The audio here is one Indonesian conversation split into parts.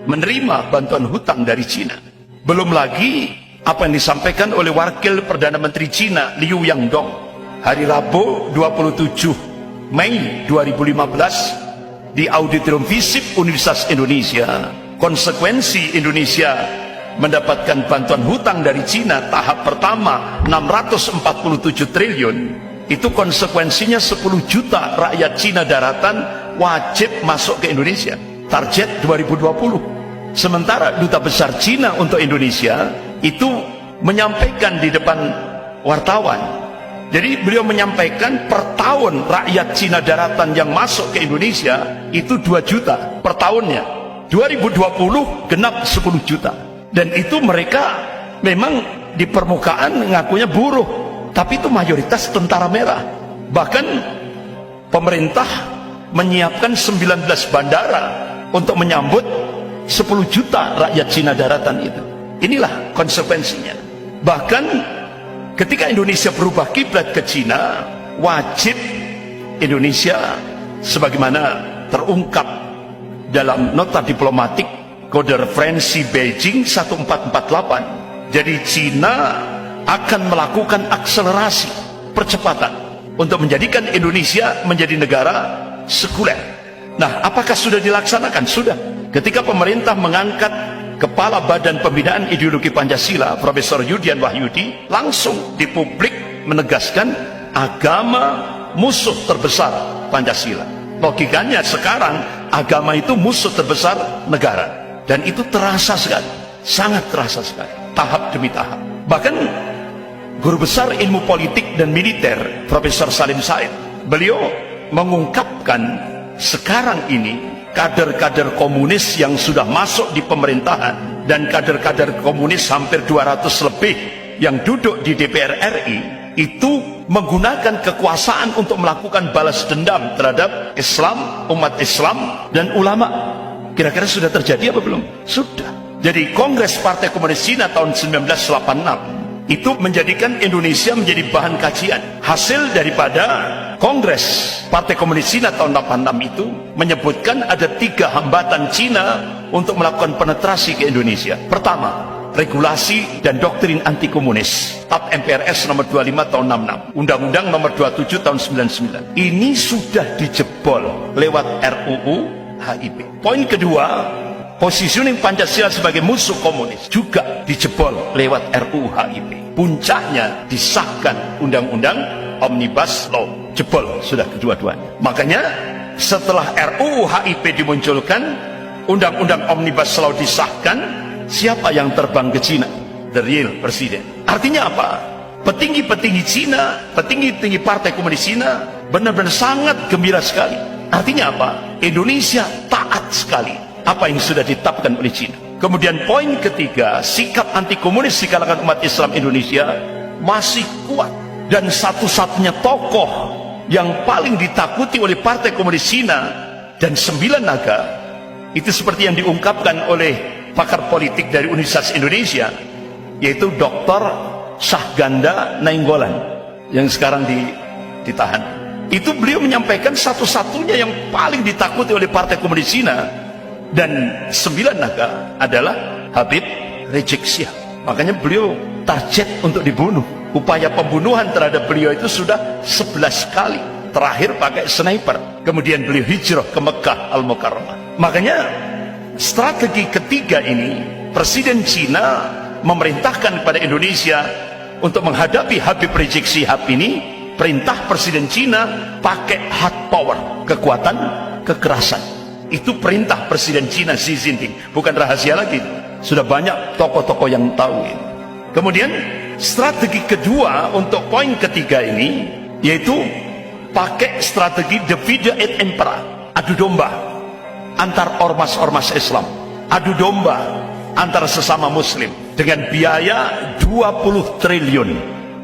menerima bantuan hutang dari Cina. Belum lagi apa yang disampaikan oleh Wakil Perdana Menteri Cina Liu Yangdong hari Rabu 27 Mei 2015 di Auditorium FISIP Universitas Indonesia. Konsekuensi Indonesia mendapatkan bantuan hutang dari Cina tahap pertama 647 triliun, itu konsekuensinya 10 juta rakyat Cina daratan wajib masuk ke Indonesia, target 2020. Sementara Duta Besar Cina untuk Indonesia itu menyampaikan di depan wartawan, jadi beliau menyampaikan per tahun rakyat Cina daratan yang masuk ke Indonesia itu 2 juta per tahunnya, 2020 genap 10 juta. Dan itu mereka memang di permukaan ngakunya buruh, tapi itu mayoritas tentara merah. Bahkan pemerintah menyiapkan 19 bandara untuk menyambut 10 juta rakyat Cina daratan itu. Inilah konsekuensinya. Bahkan ketika Indonesia berubah kiblat ke Cina, wajib Indonesia sebagaimana terungkap dalam nota diplomatik kode referensi Beijing 1448. Jadi Cina akan melakukan akselerasi percepatan untuk menjadikan Indonesia menjadi negara sekuler. Nah, apakah sudah dilaksanakan? Sudah. Ketika pemerintah mengangkat Kepala Badan Pembinaan Ideologi Pancasila Profesor Yudian Wahyudi, langsung di publik menegaskan agama musuh terbesar Pancasila. Logikanya sekarang agama itu musuh terbesar negara, dan itu terasa sekali, sangat terasa sekali, tahap demi tahap. Bahkan guru besar ilmu politik dan militer Profesor Salim Said, beliau mengungkapkan sekarang ini kader-kader komunis yang sudah masuk di pemerintahan dan kader-kader komunis hampir 200 lebih yang duduk di DPR RI itu menggunakan kekuasaan untuk melakukan balas dendam terhadap Islam, umat Islam dan ulama. Kira-kira sudah terjadi apa belum? Sudah. Jadi Kongres Partai Komunis Cina tahun 1986 itu menjadikan Indonesia menjadi bahan kajian. Hasil daripada Kongres Partai Komunis Cina tahun 86 itu menyebutkan ada 3 hambatan Cina untuk melakukan penetrasi ke Indonesia. Pertama, regulasi dan doktrin anti komunis, TAP MPRS nomor 25 tahun 66, Undang-Undang nomor 27 tahun 99. Ini sudah dijebol lewat RUU HIP. Poin kedua, positioning Pancasila sebagai musuh komunis juga dijebol lewat RUU HIP. Puncaknya disahkan Undang-Undang Omnibus Law, jebol sudah kedua-duanya. Makanya setelah RUU HIP dimunculkan, Undang-Undang Omnibus Law disahkan, siapa yang terbang ke Cina? The real presiden. Artinya apa? Petinggi-petinggi Cina, petinggi-petinggi Partai Komunis Cina benar-benar sangat gembira sekali. Artinya apa? Indonesia taat sekali apa yang sudah ditetapkan oleh Cina. Kemudian poin ketiga, sikap anti komunis di kalangan umat Islam Indonesia masih kuat, dan satu-satunya tokoh yang paling ditakuti oleh Partai Komunis Cina dan 9 naga itu seperti yang diungkapkan oleh pakar politik dari Universitas Indonesia, yaitu Dr. Syahganda Nainggolan yang sekarang ditahan. Itu beliau menyampaikan satu-satunya yang paling ditakuti oleh Partai Komunis Cina dan 9 naga adalah Habib Rizik Syihab. Makanya beliau target untuk dibunuh. Upaya pembunuhan terhadap beliau itu sudah 11 kali, terakhir pakai sniper. Kemudian beliau hijrah ke Mekah Al-Mukarramah. Makanya strategi ketiga ini, Presiden Cina memerintahkan kepada Indonesia untuk menghadapi Habib Rizik Syihab ini. Perintah Presiden Cina pakai hard power, kekuatan kekerasan. Itu perintah Presiden Cina Xi Jinping, bukan rahasia lagi, sudah banyak tokoh-tokoh yang tahu ini. Kemudian strategi kedua untuk poin ketiga ini, yaitu pakai strategi divide et impera, adu domba antar ormas-ormas Islam, adu domba antar sesama muslim dengan biaya 20 triliun,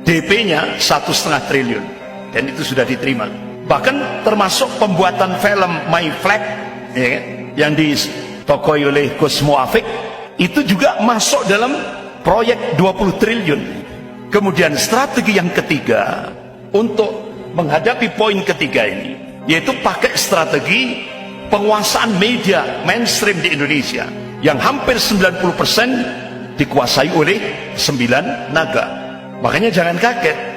DP-nya 1,5 triliun, dan itu sudah diterima. Bahkan termasuk pembuatan film My Flag, ya, yang ditokoi oleh Gus Muafik, itu juga masuk dalam proyek 20 triliun. Kemudian strategi yang ketiga untuk menghadapi poin ketiga ini, yaitu pakai strategi penguasaan media mainstream di Indonesia yang hampir 90% dikuasai oleh 9 naga. Makanya jangan kaget